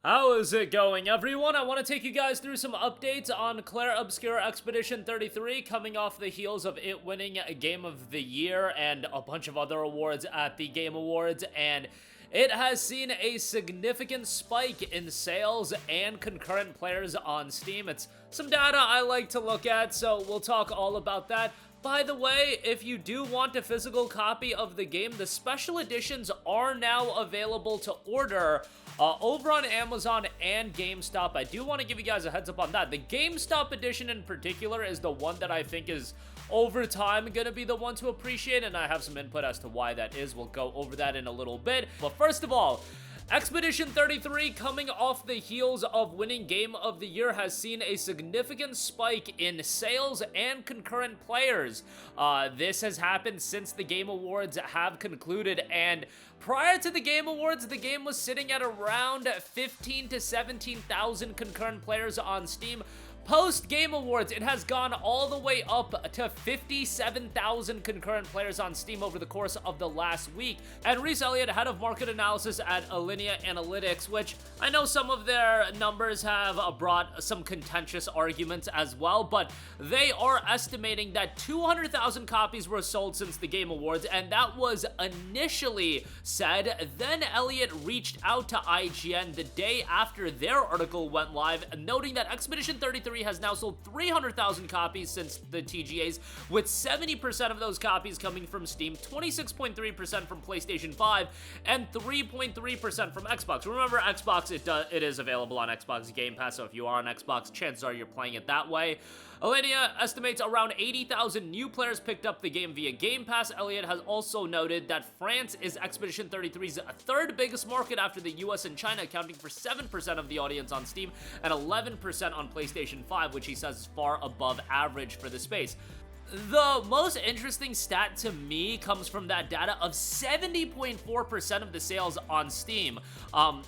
How is it going, everyone? I want to take you guys through some updates on Clair Obscur Expedition 33, coming off the heels of it winning Game of the Year and a bunch of other awards at the Game Awards, and it has seen a significant spike in sales and concurrent players on Steam. It's some data I like to look at, so we'll talk all about that. By the way, if you do want a physical copy of the game, the special editions are now available to order over on Amazon and GameStop. I do want to give you guys a heads up on that. The GameStop edition in particular is the one that I think is over time gonna be the one to appreciate, and I have some input as to why that is. We'll go over that in a little bit. But first of all, Expedition 33, coming off the heels of winning Game of the Year, has seen a significant spike in sales and concurrent players. This has happened since the Game Awards have concluded, and prior to the Game Awards, the game was sitting at around 15 to 17,000 concurrent players on Steam. Post Game Awards, it has gone all the way up to 57,000 concurrent players on Steam over the course of the last week. And Reese Elliott, head of market analysis at Alinea Analytics, which I know some of their numbers have brought some contentious arguments as well, but they are estimating that 200,000 copies were sold since the Game Awards, and that was initially said. Then Elliott reached out to IGN the day after their article went live, noting that Expedition 33 has now sold 300,000 copies since the TGAs, with 70% of those copies coming from Steam, 26.3% from PlayStation 5, and 3.3% from Xbox. Remember, Xbox, it is available on Xbox Game Pass, so if you are on Xbox, chances are you're playing it that way. Alinea estimates around 80,000 new players picked up the game via Game Pass. Elliott has also noted that France is Expedition 33's third biggest market after the US and China, accounting for 7% of the audience on Steam and 11% on PlayStation 5, which he says is far above average for the space. The most interesting stat to me comes from that data of 70.4% of the sales on Steam.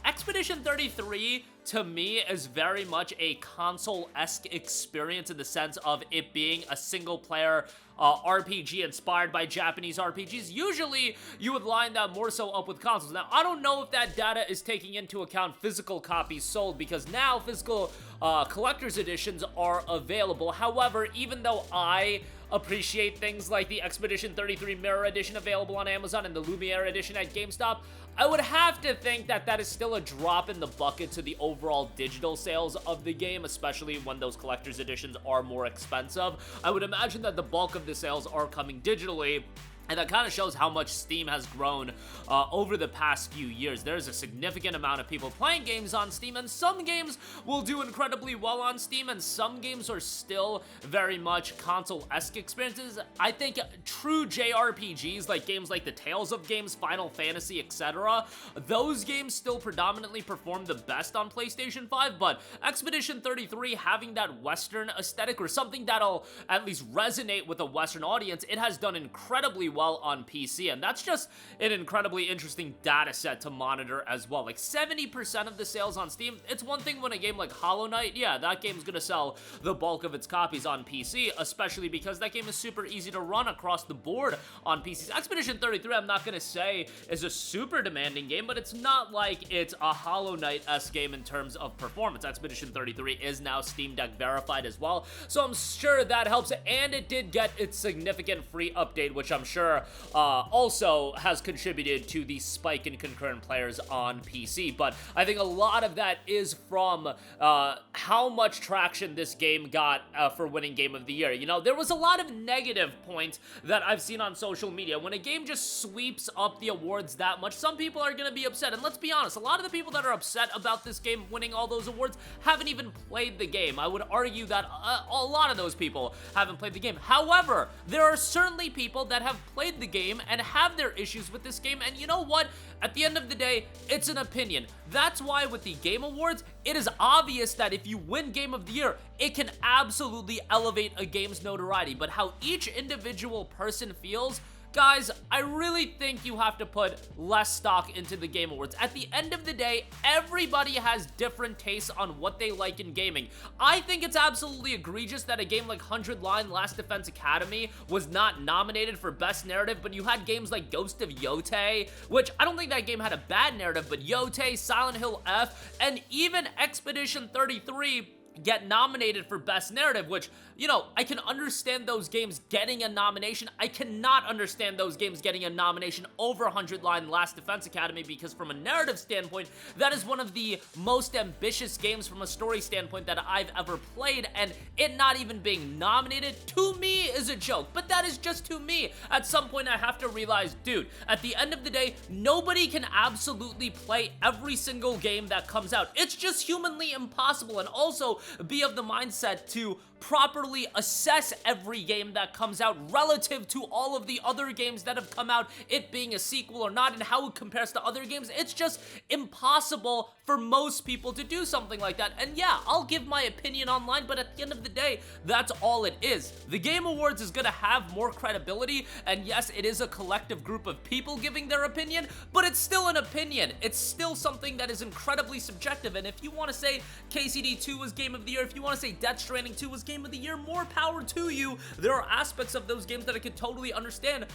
Expedition 33 to me is very much a console-esque experience in the sense of it being a single-player RPG inspired by Japanese RPGs. Usually, you would line that more so up with consoles. Now, I don't know if that data is taking into account physical copies sold, because now physical collector's editions are available. However, even though I appreciate things like the Expedition 33 Mirror Edition available on Amazon and the Lumiere Edition at GameStop, I would have to think that that is still a drop in the bucket to the overall digital sales of the game, especially when those collector's editions are more expensive. I would imagine that the bulk of the sales are coming digitally, and that kind of shows how much Steam has grown over the past few years. There's a significant amount of people playing games on Steam, and some games will do incredibly well on Steam, and some games are still very much console-esque experiences. I think true JRPGs, like games like the Tales of games, Final Fantasy, etc., those games still predominantly perform the best on PlayStation 5, but Expedition 33 having that Western aesthetic, or something that'll at least resonate with a Western audience, it has done incredibly well on PC, and that's just an incredibly interesting data set to monitor as well. Like 70% of the sales on Steam, it's one thing when a game like Hollow Knight, yeah, that game's gonna sell the bulk of its copies on PC, especially because that game is super easy to run across the board on PCs. Expedition 33, I'm not gonna say is a super demanding game, but it's not like it's a Hollow Knight-esque game in terms of performance. Expedition 33 is now Steam Deck verified as well, so I'm sure that helps, and it did get its significant free update, which I'm sure also has contributed to the spike in concurrent players on PC. But I think a lot of that is from how much traction this game got for winning Game of the Year. You know, there was a lot of negative points that I've seen on social media. When a game just sweeps up the awards that much, some people are going to be upset. And let's be honest, a lot of the people that are upset about this game winning all those awards haven't even played the game. I would argue that a lot of those people haven't played the game. However, there are certainly people that have played the game and have their issues with this game, and you know what? At the end of the day, it's an opinion. That's why with the Game Awards, it is obvious that if you win Game of the Year, it can absolutely elevate a game's notoriety, but how each individual person feels Guys, I really think you have to put less stock into the Game Awards. At the end of the day, everybody has different tastes on what they like in gaming. I think it's absolutely egregious that a game like 100 Line Last Defense Academy was not nominated for Best Narrative, but you had games like Ghost of Yotei, which I don't think that game had a bad narrative, but Yotei, Silent Hill F, and even Expedition 33 get nominated for Best Narrative, which, you know, I can understand those games getting a nomination. I cannot understand those games getting a nomination over 100 Line Last Defense Academy, because from a narrative standpoint, that is one of the most ambitious games from a story standpoint that I've ever played, and it not even being nominated, to me, is a joke. But that is just to me. At some point, I have to realize, dude, at the end of the day, nobody can absolutely play every single game that comes out. It's just humanly impossible, and also be of the mindset to properly assess every game that comes out relative to all of the other games that have come out, it being a sequel or not, and how it compares to other games. It's just impossible for most people to do something like that. And yeah, I'll give my opinion online, but at the end of the day, that's all it is. The Game Awards is gonna have more credibility, and yes, it is a collective group of people giving their opinion, but it's still an opinion. It's still something that is incredibly subjective, and if you want to say KCD 2 was Game of the Year, if you want to say Death Stranding 2 was Game of the Year, more power to you. There are aspects of those games that I could totally understand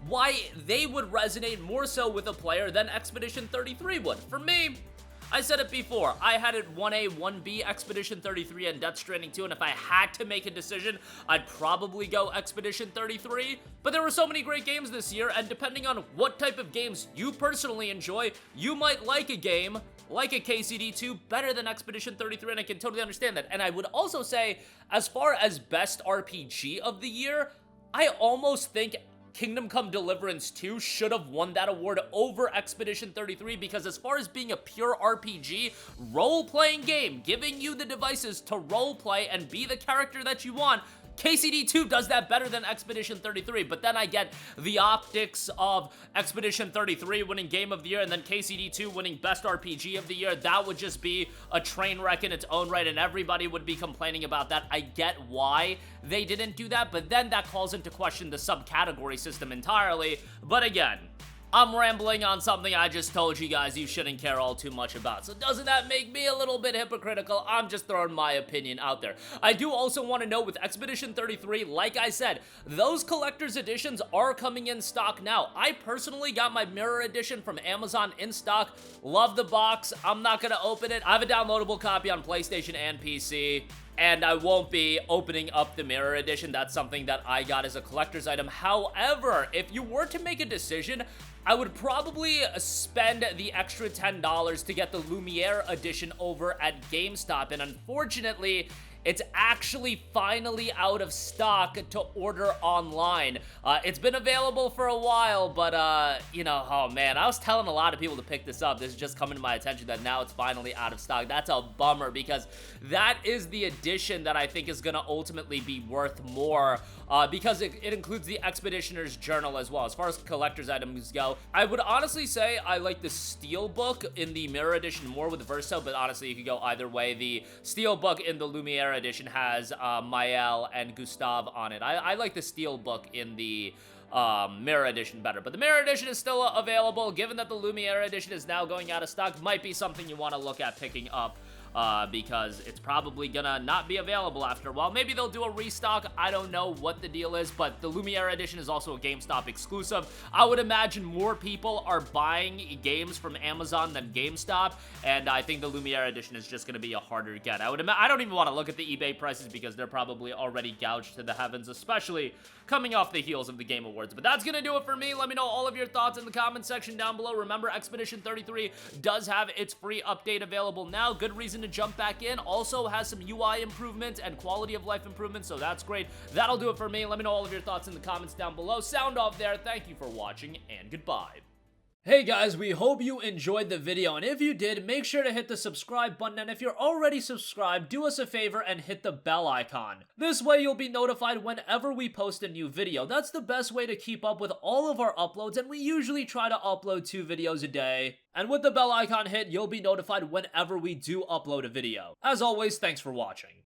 why they would resonate more so with a player than Expedition 33 would. For me, I said it before, I had it 1A, 1B, Expedition 33, and Death Stranding 2, and if I had to make a decision, I'd probably go Expedition 33, but there were so many great games this year, and depending on what type of games you personally enjoy, you might like a game like a KCD 2 better than Expedition 33, and I can totally understand that. And I would also say, as far as Best RPG of the Year, I almost think Kingdom Come Deliverance 2 should have won that award over Expedition 33, because as far as being a pure RPG, role-playing game, giving you the devices to role-play and be the character that you want, KCD 2 does that better than Expedition 33, but then I get the optics of Expedition 33 winning Game of the Year and then KCD 2 winning Best RPG of the Year. That would just be a train wreck in its own right, and everybody would be complaining about that. I get why they didn't do that, but then that calls into question the subcategory system entirely. But again, I'm rambling on something I just told you guys you shouldn't care all too much about. So doesn't that make me a little bit hypocritical? I'm just throwing my opinion out there. I do also want to note with Expedition 33, like I said, those collector's editions are coming in stock now. I personally got my Mirror Edition from Amazon in stock. Love the box. I'm not going to open it. I have a downloadable copy on PlayStation and PC, and I won't be opening up the Mirror Edition. That's something that I got as a collector's item. However, if you were to make a decision, I would probably spend the extra $10 to get the Lumiere edition over at GameStop, and unfortunately, it's actually finally out of stock to order online. It's been available for a while, but, you know, oh man, I was telling a lot of people to pick this up. This is just coming to my attention that now it's finally out of stock. That's a bummer, because that is the edition that I think is going to ultimately be worth more, because it includes the Expeditioner's Journal as well. As far as collector's items go, I would honestly say I like the Steelbook in the Mirror Edition more with Verso, but honestly, you could go either way. The Steelbook in the Lumiere Edition has Mael and Gustav on it. I like the Steelbook in the Mirror Edition better, but the Mirror Edition is still available. Given that the Lumiere Edition is now going out of stock, might be something you want to look at picking up, because it's probably gonna not be available after a while. Maybe they'll do a restock. I don't know what the deal is, but the Lumiere Edition is also a GameStop exclusive. I would imagine more people are buying games from Amazon than GameStop, and I think the Lumiere Edition is just gonna be a harder get. I don't even want to look at the eBay prices, because they're probably already gouged to the heavens, especially coming off the heels of the Game Awards. But that's gonna do it for me. Let me know all of your thoughts in the comment section down below. Remember, Expedition 33 does have its free update available now. Good reason to jump back in. Also has some UI improvements and quality of life improvements, so that's great. That'll do it for me. Let me know all of your thoughts in the comments down below. Sound off there. Thank you for watching, and goodbye. Hey guys, we hope you enjoyed the video, and if you did, make sure to hit the subscribe button, and if you're already subscribed, do us a favor and hit the bell icon. This way you'll be notified whenever we post a new video. That's the best way to keep up with all of our uploads, and we usually try to upload 2 videos a day. And with the bell icon hit, you'll be notified whenever we do upload a video. As always, thanks for watching.